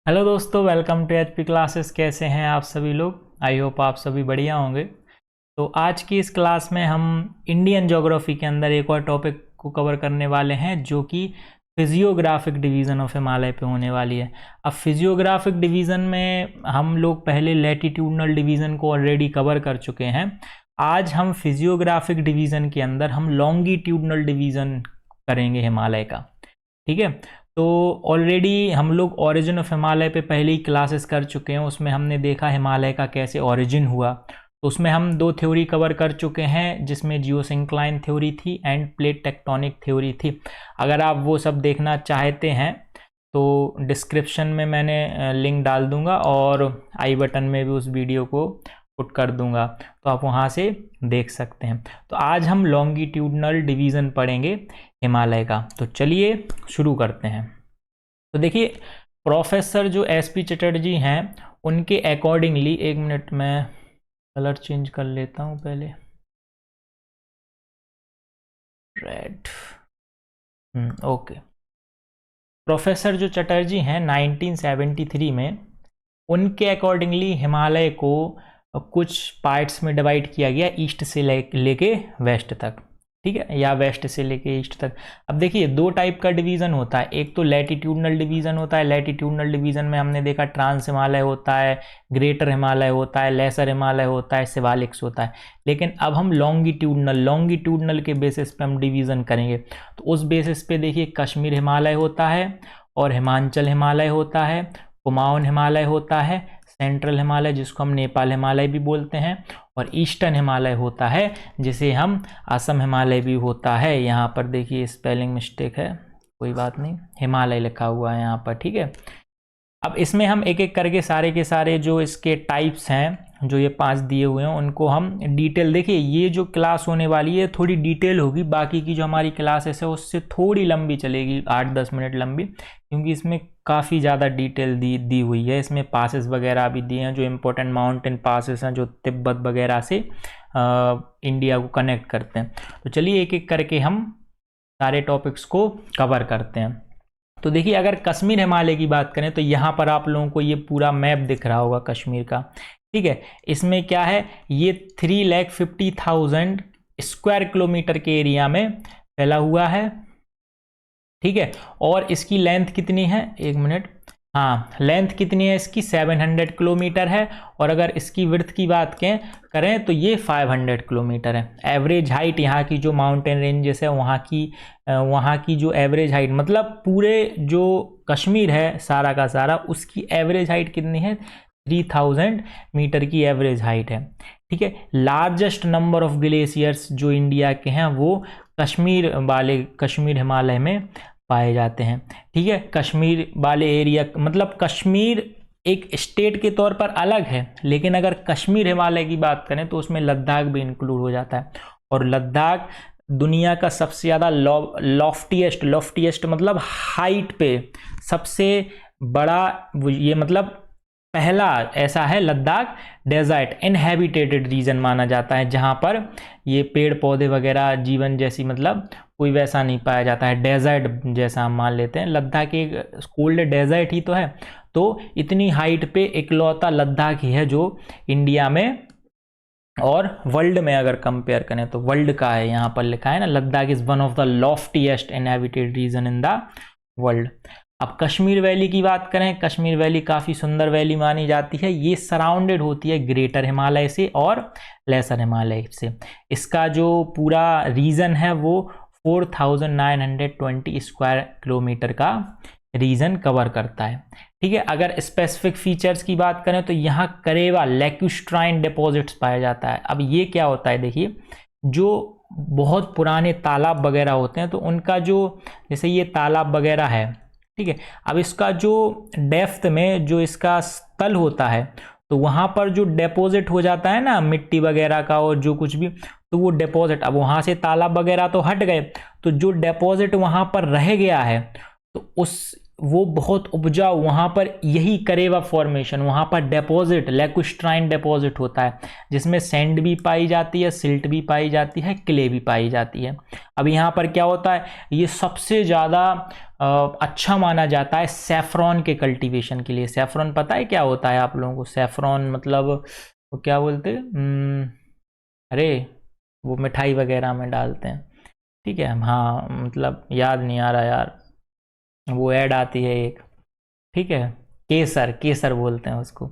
Hello दोस्तों, welcome to HP classes. कैसे हैं आप सभी लोग? आई होप आप सभी बढ़िया होंगे। तो आज की इस क्लास में हम इंडियन ज्योग्राफी के अंदर एक और टॉपिक को कवर करने वाले हैं जो कि फिजियोग्राफिक डिवीज़न ऑफ हिमालय पे होने वाली है। अब फिजियोग्राफिक डिवीज़न में हम लोग पहले लैटिट्यूडनल डिवीज़न को ऑलरेडी कवर कर चुके हैं। आज हम फिजियोग्राफिक डिवीज़न के अंदर हम लॉन्गिट्यूडनल डिवीज़न करेंगे हिमालय का। ठीक है, तो ऑलरेडी हम लोग ओरिजिन ऑफ हिमालय पे पहले ही क्लासेस कर चुके हैं। उसमें हमने देखा हिमालय का कैसे ओरिजिन हुआ। तो उसमें हम दो थ्योरी कवर कर चुके हैं, जिसमें जियोसिंक्लाइन थ्योरी थी एंड प्लेट टेक्टोनिक थ्योरी थी। अगर आप वो सब देखना चाहते हैं तो डिस्क्रिप्शन में मैंने लिंक डाल दूंगा और आई बटन में भी उस वीडियो को पुट कर दूंगा, तो आप वहाँ से देख सकते हैं। तो आज हम लॉन्गिट्यूडनल डिवीज़न पढ़ेंगे हिमालय का। तो चलिए शुरू करते हैं। तो देखिए, प्रोफेसर जो एसपी चटर्जी हैं उनके अकॉर्डिंगली, एक मिनट में कलर चेंज कर लेता हूँ पहले, रेड। ओके। प्रोफेसर जो चटर्जी हैं 1973 में, उनके अकॉर्डिंगली हिमालय को कुछ पार्ट्स में डिवाइड किया गया, ईस्ट से लेके वेस्ट तक। ठीक है, या वेस्ट से लेके ईस्ट तक। अब देखिए, दो टाइप का डिवीज़न होता है। एक तो लैटिट्यूडनल डिवीज़न होता है। लैटिट्यूडनल डिवीज़न में हमने देखा ट्रांस हिमालय होता है, ग्रेटर हिमालय होता है, लेसर हिमालय होता है, शिवालिक्स होता है। लेकिन अब हम लॉन्गिट्यूडनल के बेसिस पे हम डिवीज़न करेंगे। तो उस बेसिस पे देखिए, कश्मीर हिमालय होता है और हिमाचल हिमालय होता है, कुमाऊन हिमालय होता है, सेंट्रल हिमालय जिसको हम नेपाल हिमालय भी बोलते हैं, और ईस्टर्न हिमालय होता है जिसे हम असम हिमालय भी होता है। यहाँ पर देखिए स्पेलिंग मिस्टेक है, कोई बात नहीं, हिमालय लिखा हुआ है यहाँ पर। ठीक है, अब इसमें हम एक एक करके सारे के सारे जो इसके टाइप्स हैं, जो ये 5 दिए हुए हैं, उनको हम डिटेल, देखिए ये जो क्लास होने वाली है थोड़ी डिटेल होगी। बाकी की जो हमारी क्लासेस है उससे थोड़ी लंबी चलेगी, 8-10 मिनट लंबी, क्योंकि इसमें काफ़ी ज़्यादा डिटेल दी हुई है। इसमें पासेस वगैरह भी दिए हैं, जो इम्पोर्टेंट माउंटेन पासेस हैं जो तिब्बत वगैरह से इंडिया को कनेक्ट करते हैं। तो चलिए एक एक करके हम सारे टॉपिक्स को कवर करते हैं। तो देखिए, अगर कश्मीर हिमालय की बात करें तो यहाँ पर आप लोगों को ये पूरा मैप दिख रहा होगा कश्मीर का। ठीक है, इसमें क्या है, ये 3,50,000 स्क्वायर किलोमीटर के एरिया में फैला हुआ है। ठीक है, और इसकी लेंथ कितनी है, एक मिनट, हाँ, लेंथ कितनी है इसकी, 700 किलोमीटर है। और अगर इसकी विड्थ की बात करें तो ये 500 किलोमीटर है। एवरेज हाइट यहाँ की जो माउंटेन रेंजेस है वहाँ की जो एवरेज हाइट, मतलब पूरे जो कश्मीर है सारा का सारा, उसकी एवरेज हाइट कितनी है, 3000 मीटर की एवरेज हाइट है। ठीक है, लार्जेस्ट नंबर ऑफ ग्लेशियर्स जो इंडिया के हैं वो कश्मीर हिमालय में पाए जाते हैं। ठीक है, कश्मीर वाले एरिया, मतलब कश्मीर एक स्टेट के तौर पर अलग है, लेकिन अगर कश्मीर हिमालय की बात करें तो उसमें लद्दाख भी इंक्लूड हो जाता है। और लद्दाख दुनिया का सबसे ज़्यादा लॉफ्टीएस्ट मतलब हाइट पे सबसे बड़ा, ये मतलब पहला ऐसा है लद्दाख डेजर्ट इनहैबिटेटेड रीजन माना जाता है, जहाँ पर ये पेड़ पौधे वगैरह जीवन जैसी मतलब कोई वैसा नहीं पाया जाता है, डेजर्ट जैसा हम मान लेते हैं। लद्दाख एक कोल्ड डेजर्ट ही तो है। तो इतनी हाइट पे इकलौता लद्दाख ही है जो इंडिया में और वर्ल्ड में अगर कंपेयर करें तो वर्ल्ड का है, यहाँ पर लिखा है ना, Ladakh is one of the loftiest inhabited region in the world. अब कश्मीर वैली की बात करें, कश्मीर वैली काफ़ी सुंदर वैली मानी जाती है। ये सराउंडेड होती है ग्रेटर हिमालय से और लेसर हिमालय से। इसका जो पूरा रीजन है वो 4920 स्क्वायर किलोमीटर का रीजन कवर करता है। ठीक है, अगर स्पेसिफिक फीचर्स की बात करें तो यहाँ करेवा लैक्यूस्ट्राइन डिपॉजिट्स पाया जाता है। अब ये क्या होता है, देखिए, जो बहुत पुराने तालाब वगैरह होते हैं तो उनका जो, जैसे ये तालाब वगैरह है, ठीक है, अब इसका जो डेप्थ में जो इसका तल होता है तो वहाँ पर जो डिपॉजिट हो जाता है ना मिट्टी वगैरह का और जो कुछ भी, तो वो डिपॉजिट, अब वहाँ से तालाब वगैरह तो हट गए, तो जो डिपॉजिट वहाँ पर रह गया है तो वो बहुत उपजाऊ, वहाँ पर यही करेवा फॉर्मेशन, वहाँ पर डेपोजिट, लैकुस्ट्राइन डेपोजिट होता है, जिसमें सैंड भी पाई जाती है, सिल्ट भी पाई जाती है, क्ले भी पाई जाती है। अब यहाँ पर क्या होता है, ये सबसे ज़्यादा अच्छा माना जाता है सैफरॉन के कल्टीवेशन के लिए। सैफरॉन पता है क्या होता है आप लोगों को? सैफरॉन मतलब वो क्या बोलते हैं, अरे वो मिठाई वगैरह में डालते हैं, ठीक है, हाँ मतलब याद नहीं आ रहा यार, वो ऐड आती है एक, ठीक है, केसर, केसर बोलते हैं उसको,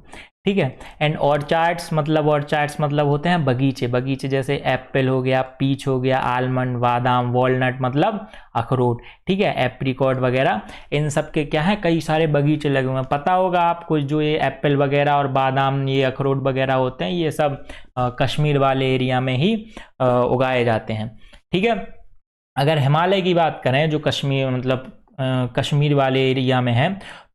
ठीक है। एंड ऑर्चार्ड्स मतलब होते हैं बगीचे, बगीचे जैसे एप्पल हो गया, पीच हो गया, आलमंड, बादाम, वॉलनट मतलब अखरोट, ठीक है, एप्रिकॉट वगैरह, इन सब के क्या है, कई सारे बगीचे लगे हुए हैं। पता होगा आपको जो ये एप्पल वगैरह और बादाम, ये अखरोट वगैरह होते हैं, ये सब कश्मीर वाले एरिया में ही उगाए जाते हैं, ठीक है। अगर हिमालय की बात करें, जो कश्मीर मतलब कश्मीर वाले एरिया में है,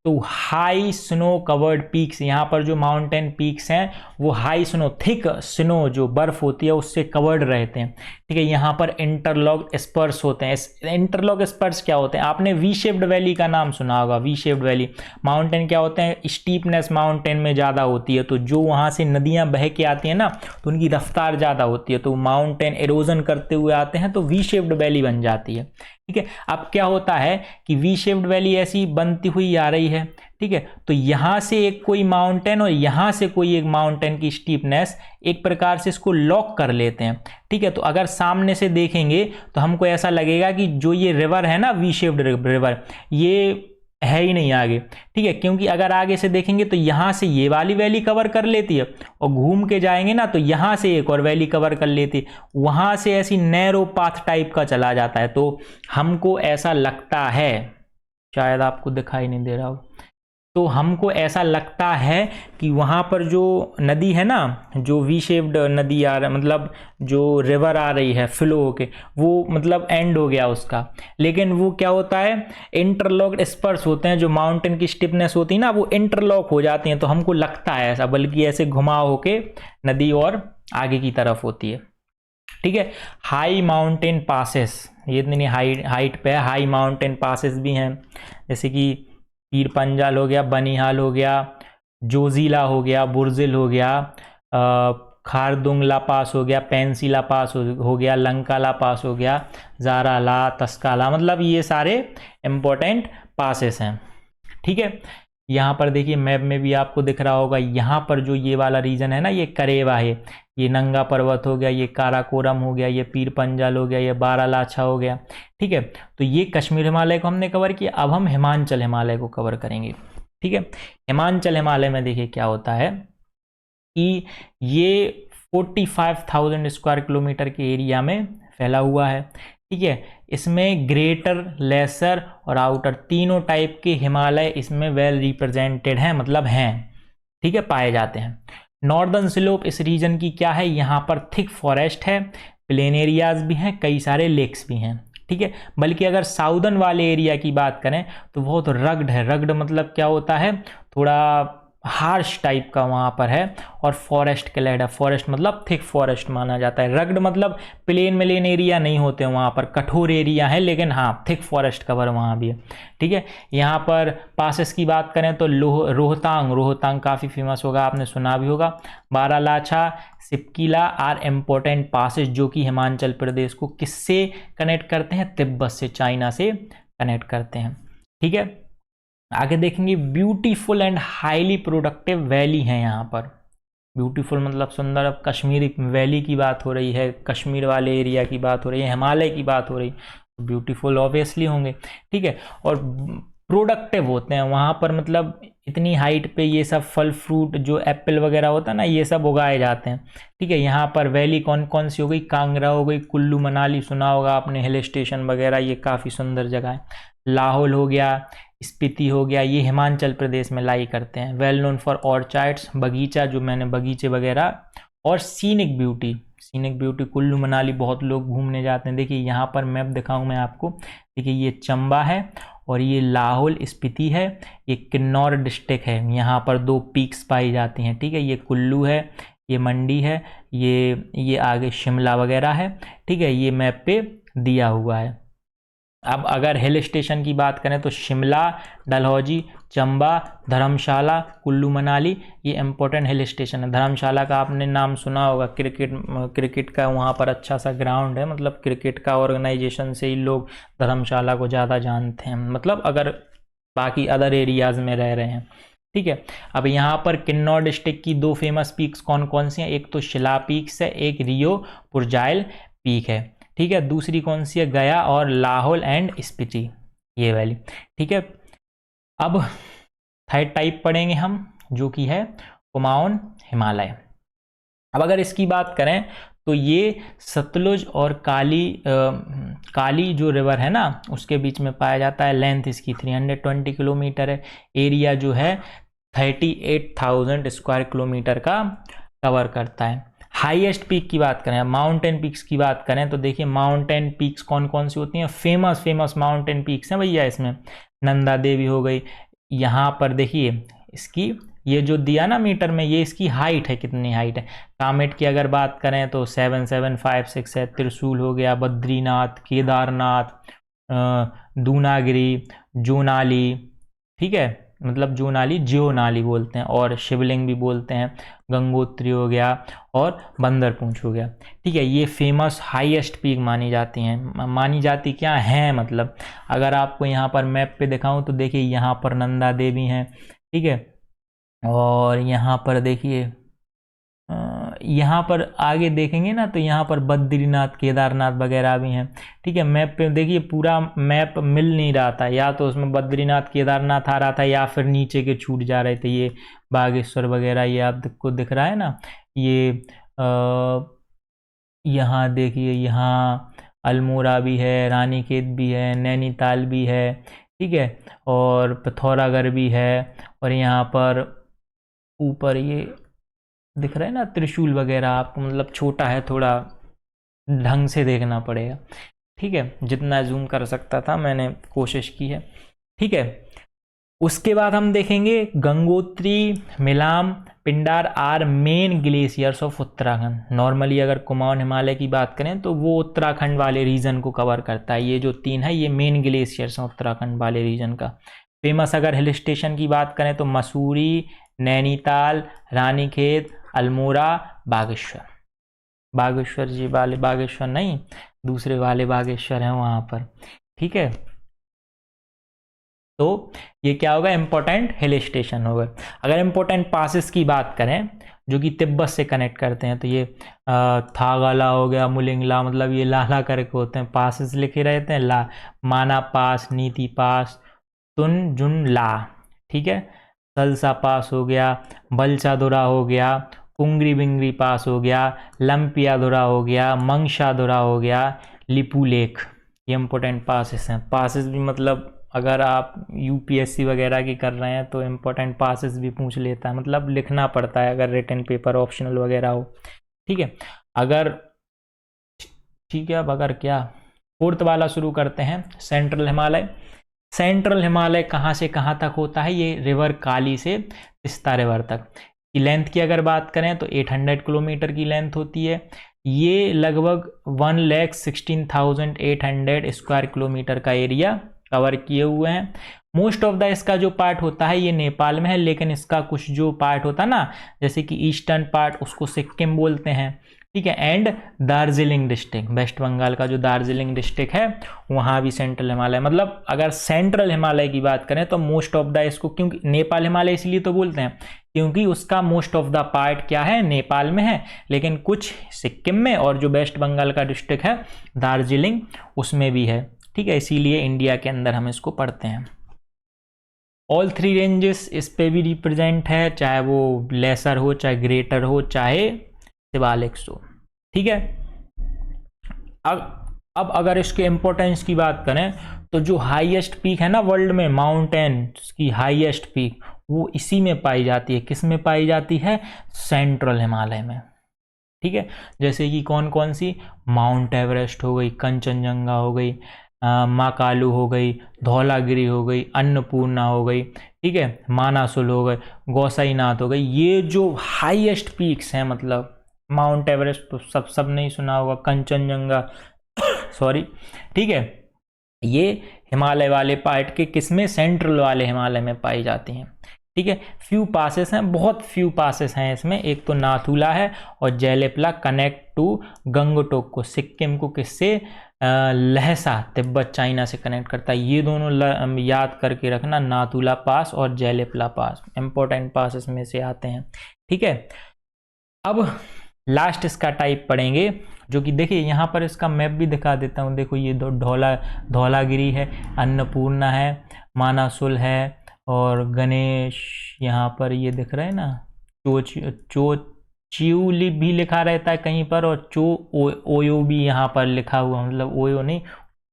तो हाई स्नो कवर्ड पीक्स, यहाँ पर जो माउंटेन पीक्स हैं वो हाई स्नो, थिक स्नो जो बर्फ होती है उससे कवर्ड रहते हैं, ठीक है। यहाँ पर इंटरलॉक स्पर्स होते हैं। इंटरलॉक स्पर्स क्या होते हैं? आपने वी शेप्ड वैली का नाम सुना होगा। वी शेप्ड वैली माउंटेन क्या होते हैं, स्टीपनेस माउंटेन में ज़्यादा होती है, तो जो वहाँ से नदियाँ बह के आती हैं ना, तो उनकी रफ्तार ज़्यादा होती है, तो माउंटेन एरोजन करते हुए आते हैं, तो वी शेप्ड वैली बन जाती है, ठीक है। अब क्या होता है कि वी शेप्ड वैली ऐसी बनती हुई आ रही है, ठीक है, तो यहां से एक कोई माउंटेन और यहां से कोई एक माउंटेन की स्टीपनेस एक प्रकार से इसको लॉक कर लेते हैं, ठीक है। तो अगर सामने से देखेंगे तो हमको ऐसा लगेगा कि जो ये रिवर है ना, वी शेप्ड रिवर, ये है ही नहीं आगे, ठीक है, क्योंकि अगर आगे से देखेंगे तो यहां से ये वाली वैली कवर कर लेती है और घूम के जाएंगे ना तो यहां से एक और वैली कवर कर लेती है, वहां से ऐसी नैरो पाथ टाइप का चला जाता है। तो हमको ऐसा लगता है, शायद आपको दिखाई नहीं दे रहा हो, तो हमको ऐसा लगता है कि वहाँ पर जो नदी है ना, जो वी शेप्ड नदी आ रहा, मतलब जो रिवर आ रही है फ्लो होके, वो मतलब एंड हो गया उसका, लेकिन वो क्या होता है, इंटरलॉक्ड स्पर्स होते हैं, जो माउंटेन की स्टिफनेस होती है ना, वो इंटरलॉक हो जाती हैं, तो हमको लगता है ऐसा, बल्कि ऐसे घुमाव होके नदी और आगे की तरफ होती है, ठीक है। हाई माउंटेन पासेस, ये इतनी हाइट पे है, हाई माउंटेन पासेस भी हैं, जैसे कि पीर पंजाल हो गया, बनिहाल हो गया, जोजिला हो गया, बुर्जिल हो गया, खारदुंगला पास हो गया, पेंसिला पास हो गया, लंकाला पास हो गया, जाराला, तस्काला, मतलब ये सारे इम्पोर्टेंट पासेस हैं, ठीक है। यहाँ पर देखिए मैप में भी आपको दिख रहा होगा, यहाँ पर जो ये वाला रीजन है ना, ये करेवा है, ये नंगा पर्वत हो गया, ये काराकोरम हो गया, ये पीर पंजाल हो गया, ये बारालाछा हो गया, ठीक है। तो ये कश्मीर हिमालय को हमने कवर किया। अब हम हिमाचल हिमालय को कवर करेंगे, ठीक है। हिमाचल हिमालय में देखिए क्या होता है कि ये 45,000 स्क्वायर किलोमीटर के एरिया में फैला हुआ है, ठीक है। इसमें ग्रेटर, लेसर और आउटर तीनों टाइप के हिमालय इसमें वेल रिप्रेजेंटेड हैं, मतलब हैं, ठीक है, पाए जाते हैं। नॉर्दर्न स्लोप इस रीजन की क्या है, यहाँ पर थिक फॉरेस्ट है, प्लेन एरियाज भी हैं, कई सारे लेक्स भी हैं, ठीक है। बल्कि अगर साउदर्न वाले एरिया की बात करें तो बहुत रग्ड है। रग्ड मतलब क्या होता है, थोड़ा हार्श टाइप का वहाँ पर है, और फॉरेस्ट क्लेड है। फॉरेस्ट मतलब थिक फॉरेस्ट माना जाता है। रग्ड मतलब प्लेन मिलेन एरिया नहीं होते हैं वहाँ पर, कठोर एरिया है, लेकिन हाँ थिक फॉरेस्ट कवर वहाँ भी है, ठीक है। यहाँ पर पासेस की बात करें तो रोहतांग, रोहतांग काफ़ी फेमस होगा, आपने सुना भी होगा। बारालाछा, सिपकीला आर इम्पोर्टेंट पासेस, जो कि हिमाचल प्रदेश को किससे कनेक्ट करते हैं, तिब्बत से, चाइना से कनेक्ट करते हैं, ठीक है। आगे देखेंगे beautiful and highly productive valley है यहाँ पर। ब्यूटीफुल मतलब सुंदर, अब कश्मीर वैली की बात हो रही है, कश्मीर वाले एरिया की बात हो रही है, हिमालय की बात हो रही है, तो ब्यूटीफुल ऑब्वियसली होंगे, ठीक है। और प्रोडक्टिव होते हैं वहाँ पर, मतलब इतनी हाइट पे ये सब फल फ्रूट जो एप्पल वगैरह होता है ना, ये सब उगाए जाते हैं, ठीक है। यहाँ पर वैली कौन कौन सी हो गई, कांगड़ा हो गई, कुल्लू मनाली सुना होगा आपने, हिल स्टेशन वगैरह, ये काफ़ी सुंदर जगह है। लाहौल हो गया, स्पीति हो गया, ये हिमाचल प्रदेश में लाई करते हैं। वेल नोन फॉर ऑर्चार्ड्स, बगीचा, जो मैंने बगीचे वगैरह, और scenic beauty, scenic beauty Kullu Manali बहुत लोग घूमने जाते हैं। देखिए यहाँ पर मैप दिखाऊं मैं आपको, देखिए ये चंबा है और ये लाहौल स्पीति है, ये किन्नौर डिस्ट्रिक्ट है, यहाँ पर 2 पीक्स पाई जाती हैं, ठीक है। ये कुल्लू है, ये मंडी है, ये आगे शिमला वगैरह है, ठीक है, ये मैप पे दिया हुआ है। अब अगर हिल स्टेशन की बात करें तो शिमला, डलहौजी, चंबा, धर्मशाला, कुल्लू मनाली, ये इम्पोर्टेंट हिल स्टेशन है। धर्मशाला का आपने नाम सुना होगा, क्रिकेट का वहाँ पर अच्छा सा ग्राउंड है, मतलब क्रिकेट का ऑर्गेनाइजेशन से ही लोग धर्मशाला को ज़्यादा जानते हैं, मतलब अगर बाकी अदर एरियाज़ में रह रहे हैं। ठीक है, अब यहाँ पर किन्नौर डिस्ट्रिक्ट की 2 फेमस पीक्स कौन कौन सी हैं? एक तो शिला पीक्स है, एक रियो पुरजाइल पीक है। ठीक है, दूसरी कौन सी है? गया और लाहौल एंड स्पीति, ये वाली। ठीक है, अब थर्ड टाइप पढ़ेंगे हम, जो कि है कुमाऊन हिमालय। अब अगर इसकी बात करें तो ये सतलुज और काली जो रिवर है ना, उसके बीच में पाया जाता है। लेंथ इसकी 320 किलोमीटर है। एरिया जो है 38,000 स्क्वायर किलोमीटर का कवर करता है। हाईएस्ट पीक की बात करें, माउंटेन पीक्स की बात करें तो देखिए माउंटेन पीक्स कौन कौन सी होती हैं? फेमस माउंटेन पीक्स हैं भैया इसमें। नंदा देवी हो गई, यहाँ पर देखिए इसकी ये जो दिया ना मीटर में, ये इसकी हाइट है, कितनी हाइट है। कामेट की अगर बात करें तो 7756 है। त्रिशूल हो गया, बद्रीनाथ, केदारनाथ, दूनागिरी, जोनाली, ठीक है, मतलब जोनाली ज्योनाली बोलते हैं, और शिवलिंग भी बोलते हैं। गंगोत्री हो गया और बंदरपूंछ हो गया। ठीक है, ये फेमस हाईएस्ट पीक मानी जाती हैं। मानी जाती क्या हैं, मतलब अगर आपको यहाँ पर मैप पे दिखाऊं तो देखिए यहाँ पर नंदा देवी हैं। ठीक है, और यहाँ पर देखिए यहाँ पर आगे देखेंगे ना तो यहाँ पर बद्रीनाथ, केदारनाथ वगैरह भी हैं। ठीक है, मैप पे देखिए पूरा मैप मिल नहीं रहा था, या तो उसमें बद्रीनाथ केदारनाथ आ रहा था या फिर नीचे के छूट जा रहे थे। ये बागेश्वर वगैरह ये आपको दिख रहा है ना, ये यहाँ देखिए, यहाँ अल्मोड़ा भी है, रानीखेत भी है, नैनीताल भी है। ठीक है, और पिथौरागढ़ भी है, और यहाँ पर ऊपर ये दिख रहा है ना त्रिशूल वगैरह आपको, मतलब छोटा है, थोड़ा ढंग से देखना पड़ेगा। ठीक है, जितना जूम कर सकता था मैंने कोशिश की है। ठीक है, उसके बाद हम देखेंगे Gangotri, Milam, Pindar are main glaciers of Uttarakhand. Normally अगर कुमाऊन हिमालय की बात करें तो वो उत्तराखंड वाले रीजन को कवर करता है। ये जो 3 है ये मेन ग्लेशियर्स हैं उत्तराखंड वाले रीजन का। फेमस अगर हिल स्टेशन की बात करें तो मसूरी, नैनीताल, रानीखेत, अल्मोड़ा, बागेश्वर। बागेश्वर जी वाले बागेश्वर नहीं, दूसरे वाले बागेश्वर हैं वहाँ पर। ठीक है, तो ये क्या होगा? इम्पोर्टेंट हिल स्टेशन होगा। अगर इम्पोर्टेंट पासेस की बात करें जो कि तिब्बत से कनेक्ट करते हैं तो ये थागाला हो गया, मुलिंगला, मतलब ये लाला करके होते हैं, पासेस लिखे रहते हैं। ला माना पास, नीति पास, तुन जुन ला। ठीक है, सलसा पास हो गया, बलचादुरा हो गया, कुंगरी बिंगरी पास हो गया, लंपियादुरा हो गया, मंगशादुरा हो गया, लिपू लेक। ये इम्पोर्टेंट पासेस हैं। पासेस भी मतलब अगर आप यूपीएससी वगैरह की कर रहे हैं तो इम्पोर्टेंट पासेस भी पूछ लेता है, मतलब लिखना पड़ता है अगर रिटन पेपर ऑप्शनल वगैरह हो। ठीक है, अगर ठीक है, अब अगर क्या फोर्थ वाला शुरू करते हैं, सेंट्रल हिमालय। सेंट्रल हिमालय कहाँ से कहाँ तक होता है? ये रिवर काली से तिस्ता रिवर तक की लेंथ की अगर बात करें तो 800 किलोमीटर की लेंथ होती है। ये लगभग 1,16,800 स्क्वायर किलोमीटर का एरिया कवर किए हुए हैं। मोस्ट ऑफ द इसका जो पार्ट होता है ये नेपाल में है, लेकिन इसका कुछ जो पार्ट होता है ना, जैसे कि ईस्टर्न पार्ट, उसको सिक्किम बोलते हैं। ठीक है, एंड दार्जिलिंग डिस्ट्रिक्ट, वेस्ट बंगाल का जो दार्जिलिंग डिस्ट्रिक्ट है वहाँ भी सेंट्रल हिमालय। मतलब अगर सेंट्रल हिमालय की बात करें तो मोस्ट ऑफ द इसको, क्योंकि नेपाल हिमालय इसलिए तो बोलते हैं क्योंकि उसका मोस्ट ऑफ द पार्ट क्या है? नेपाल में है, लेकिन कुछ सिक्किम में, और जो वेस्ट बंगाल का डिस्ट्रिक्ट है दार्जिलिंग उसमें भी है। ठीक है, इसीलिए इंडिया के अंदर हम इसको पढ़ते हैं। ऑल 3 रेंजेस इस पे भी रिप्रेजेंट है, चाहे वो लेसर हो, चाहे ग्रेटर हो, चाहे शिवालिक्स हो। ठीक है, अब अगर इसके इम्पोर्टेंस की बात करें तो जो हाईएस्ट पीक है ना वर्ल्ड में, माउंटेन की हाईएस्ट पीक, वो इसी में पाई जाती है। किस में पाई जाती है? सेंट्रल हिमालय में। ठीक है, जैसे कि कौन कौन सी? माउंट एवरेस्ट हो गई, कंचनजंगा हो गई, माकालू हो गई, धौलागिरी हो गई, अन्नपूर्णा हो गई। ठीक है, मानासुल हो गए, गौसाईनाथ हो गई। ये जो हाईएस्ट पीक्स हैं, मतलब माउंट एवरेस्ट तो सब नहीं सुना होगा, कंचनजंगा सॉरी। ठीक है, ये हिमालय वाले पार्ट के किसमें, सेंट्रल वाले हिमालय में पाई जाती हैं। ठीक है, फ्यू पासेस हैं, बहुत फ्यू पासेस हैं इसमें। एक तो नाथुला है और जेलेपला कनेक्ट टू गंगटोक को, सिक्किम को किससे, लहसा तिब्बत चाइना से कनेक्ट करता है। ये दोनों याद करके रखना, नाथुला पास और जेलेपला पास, इंपॉर्टेंट पास इसमें से आते हैं। ठीक है, अब लास्ट इसका टाइप पढ़ेंगे, जो कि देखिए यहाँ पर इसका मैप भी दिखा देता हूँ। देखो ये धौलागिरी है, अन्नपूर्णा है, मानासुल है, और गणेश यहाँ पर ये दिख रहा है ना, चिउली भी लिखा रहता है कहीं पर, और ओयो भी यहाँ पर लिखा हुआ, मतलब ओयो नहीं,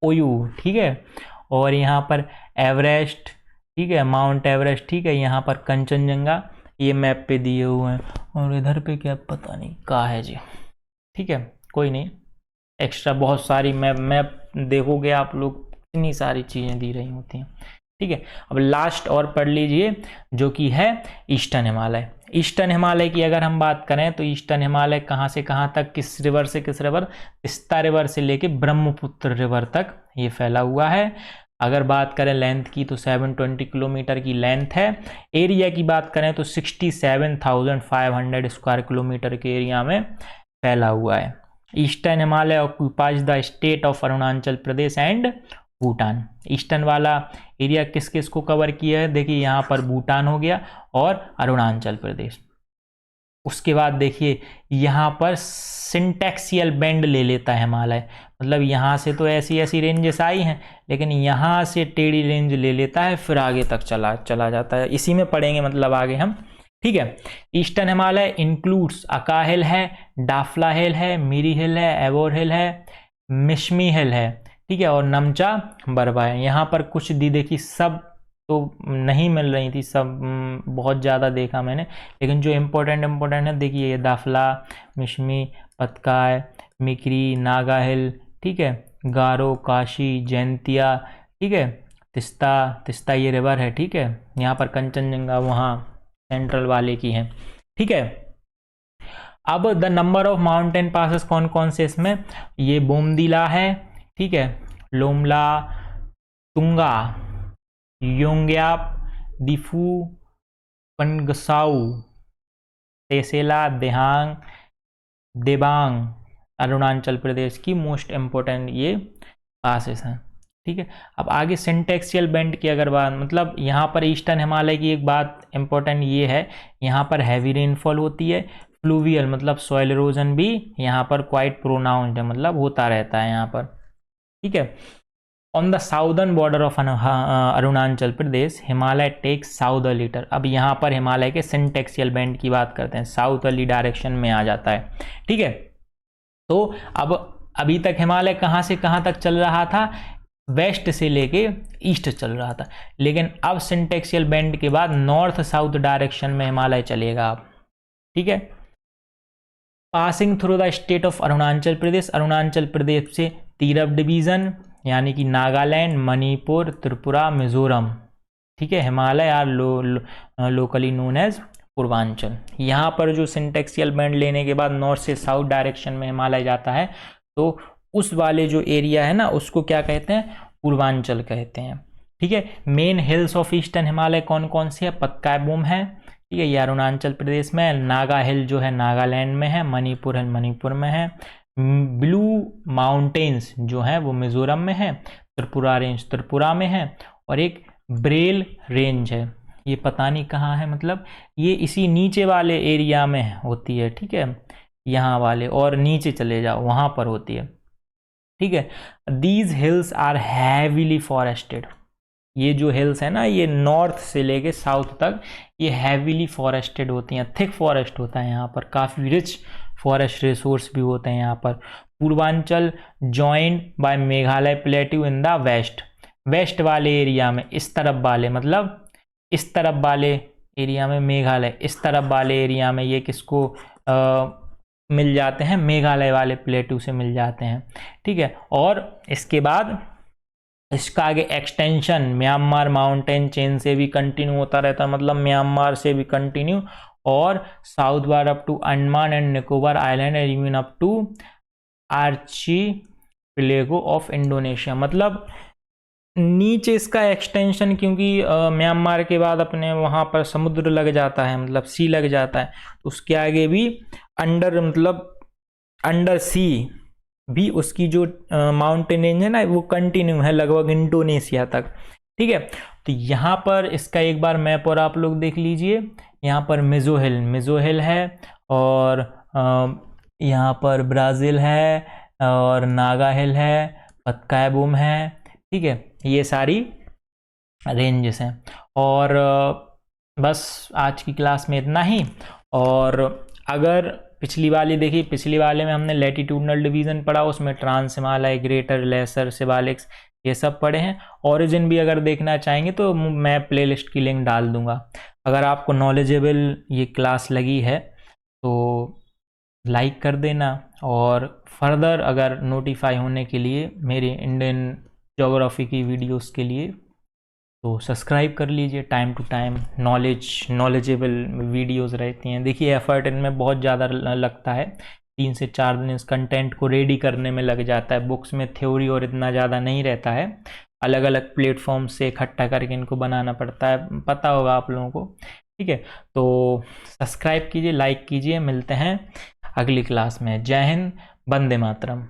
ओयू। ठीक है, और यहाँ पर एवरेस्ट, ठीक है, माउंट एवरेस्ट। ठीक है, यहाँ पर कंचनजंगा, ये मैप पे दिए हुए हैं। और इधर पे क्या पता नहीं कहाँ है जी। ठीक है, कोई नहीं, एक्स्ट्रा बहुत सारी मैप देखोगे आप लोग, इतनी सारी चीज़ें दी रही होती हैं। ठीक है, अब लास्ट और पढ़ लीजिए, जो कि है ईस्टर्न हिमालय। ईस्टर्न हिमालय की अगर हम बात करें तो ईस्टर्न हिमालय कहाँ से कहाँ तक, किस रिवर से किस रिवर, तिस्ता रिवर से लेके ब्रह्मपुत्र रिवर तक ये फैला हुआ है। अगर बात करें लेंथ की तो 720 किलोमीटर की लेंथ है। एरिया की बात करें तो 67,500 स्क्वायर किलोमीटर के एरिया में फैला हुआ है। Eastern Himalaya occupies the state of Arunachal Pradesh and Bhutan. Eastern वाला एरिया किस किस को कवर किया है, देखिए यहाँ पर भूटान हो गया और अरुणाचल प्रदेश। उसके बाद देखिए यहाँ पर सिंटेक्सियल बेंड ले लेता है हिमालय, मतलब यहाँ से तो ऐसी ऐसी रेंजेस आई हैं, लेकिन यहाँ से टेढ़ी रेंज ले लेता है, फिर आगे तक चला जाता है। इसी में पढ़ेंगे मतलब आगे हम। ठीक है, ईस्टर्न हिमालय इंक्लूड्स अका हिल है, डाफला हिल है, मिरी हिल है, एवोर हिल है, मिशमी हिल है। ठीक है, और नमचा बरवा है। यहाँ पर कुछ दी देखी, सब तो नहीं मिल रही थी, सब बहुत ज़्यादा देखा मैंने, लेकिन जो इम्पोर्टेंट है देखिए, ये दाफला, मिशमी, पतकाय, मिकरी, नागा हिल, ठीक है, गारो, काशी, जैंतिया, ठीक है, तिस्ता ये रिवर है। ठीक है, यहाँ पर कंचनजंगा वहाँ सेंट्रल वाले की है। ठीक है, अब the number of mountain passes कौन कौन से इसमें, ये बोमदिला है, ठीक है, लोमला, तुंगा, योंग्याप, दिफू, पनगसाऊ, तेसेला, देहांग, देबांग, अरुणाचल प्रदेश की मोस्ट इम्पोर्टेंट ये पासेस हैं। ठीक है, अब आगे सिंटेक्सियल बेंड की अगर बात, मतलब यहाँ पर ईस्टर्न हिमालय की एक बात इंपॉर्टेंट ये है, यहाँ पर हैवी रेनफॉल होती है, फ्लूवियल मतलब सॉइल इरोजन भी यहाँ पर क्वाइट प्रोनाउंस्ड है, मतलब होता रहता है यहाँ पर। ठीक है, on the southern border of Arunachal Pradesh Himalaya takes southerly turn. अब यहाँ पर हिमालय के सिंटेक्सियल बेंड की बात करते हैं, साउदर्ली डायरेक्शन में आ जाता है। ठीक है, तो अब अभी तक हिमालय कहाँ से कहाँ तक चल रहा था, वेस्ट से लेके ईस्ट चल रहा था, लेकिन अब सिंटेक्सियल बेंड के बाद नॉर्थ साउथ डायरेक्शन में हिमालय चलेगा अब। ठीक है, passing through the state of Arunachal Pradesh, Arunachal Pradesh से तीरप डिवीजन यानी कि नागालैंड, मणिपुर, त्रिपुरा, मिजोरम। ठीक है, Himalaya are locally known as Purvanchal. यहाँ पर जो सिंटेक्सियल बेंड लेने के बाद नॉर्थ से साउथ डायरेक्शन में हिमालय जाता है, तो उस वाले जो एरिया है ना, उसको क्या कहते हैं, पूर्वांचल कहते हैं। ठीक है, main hills of eastern Himalaya कौन कौन से है, पतकाय बूम है, ठीक है, ये अरुणाचल प्रदेश में है, नागा हिल जो है नागालैंड में है, मणिपुर हिल मणिपुर में है, ब्लू माउंटेन्स जो है वो मिजोरम में है, त्रिपुरा रेंज त्रिपुरा में है, और एक ब्रेल रेंज है, ये पता नहीं कहाँ है, मतलब ये इसी नीचे वाले एरिया में होती है। ठीक है, यहाँ वाले और नीचे चले जाओ वहाँ पर होती है। ठीक है, these hills are heavily forested. ये जो हिल्स है ना, ये नॉर्थ से लेके साउथ तक ये हैवीली फॉरेस्टेड होती हैं, थिक फॉरेस्ट होता है यहाँ पर, काफ़ी रिच फॉरेस्ट रिसोर्स भी होते हैं यहाँ पर। Purvanchal joint by Meghalaya plateau in the west, west वाले एरिया में, इस तरफ वाले मतलब इस तरफ वाले एरिया में मेघालय, इस तरफ वाले एरिया में ये किसको मिल जाते हैं, मेघालय वाले प्लेट्यू से मिल जाते हैं। ठीक है, और इसके बाद इसका आगे एक्सटेंशन म्यांमार माउंटेन चेन से भी कंटिन्यू होता रहता है, मतलब म्यांमार से भी कंटिन्यू, और southward up to Andaman and Nicobar island and even up to archipelago of Indonesia. मतलब नीचे इसका एक्सटेंशन, क्योंकि म्यांमार के बाद अपने वहाँ पर समुद्र लग जाता है, मतलब सी लग जाता है, तो उसके आगे भी अंडर, मतलब अंडर सी भी उसकी जो माउंटेन रेंज है ना, वो कंटिन्यू है लगभग इंडोनेशिया तक। ठीक है, तो यहाँ पर इसका एक बार मैप और आप लोग देख लीजिए। यहाँ पर मिजो हिल है, और यहाँ पर ब्राज़ील है, और नागा हिल है, पतकायबूम है। ठीक है, ये सारी रेंजेस हैं। और बस आज की क्लास में इतना ही। और अगर पिछली वाली देखी, पिछली वाले में हमने लैटिट्यूडनल डिवीज़न पढ़ा, उसमें ट्रांस हिमालय, ग्रेटर, लेसर, सिवालिक्स, ये सब पढ़े हैं। ओरिजिन भी अगर देखना चाहेंगे तो मैं प्लेलिस्ट की लिंक डाल दूंगा। अगर आपको नॉलेजेबल ये क्लास लगी है तो लाइक कर देना, और फर्दर अगर नोटिफाई होने के लिए मेरे इंडियन ज्योग्राफी की वीडियोस के लिए तो सब्सक्राइब कर लीजिए। Time to time knowledgeable videos रहती हैं। देखिए एफर्ट इनमें बहुत ज़्यादा लगता है, 3 से 4 दिन इस कंटेंट को रेडी करने में लग जाता है। बुक्स में थ्योरी और इतना ज़्यादा नहीं रहता है, अलग अलग प्लेटफॉर्म से इकट्ठा करके इनको बनाना पड़ता है, पता होगा आप लोगों को। ठीक है, तो सब्सक्राइब कीजिए, लाइक कीजिए। मिलते हैं अगली क्लास में। जय हिंद, वंदे मातरम।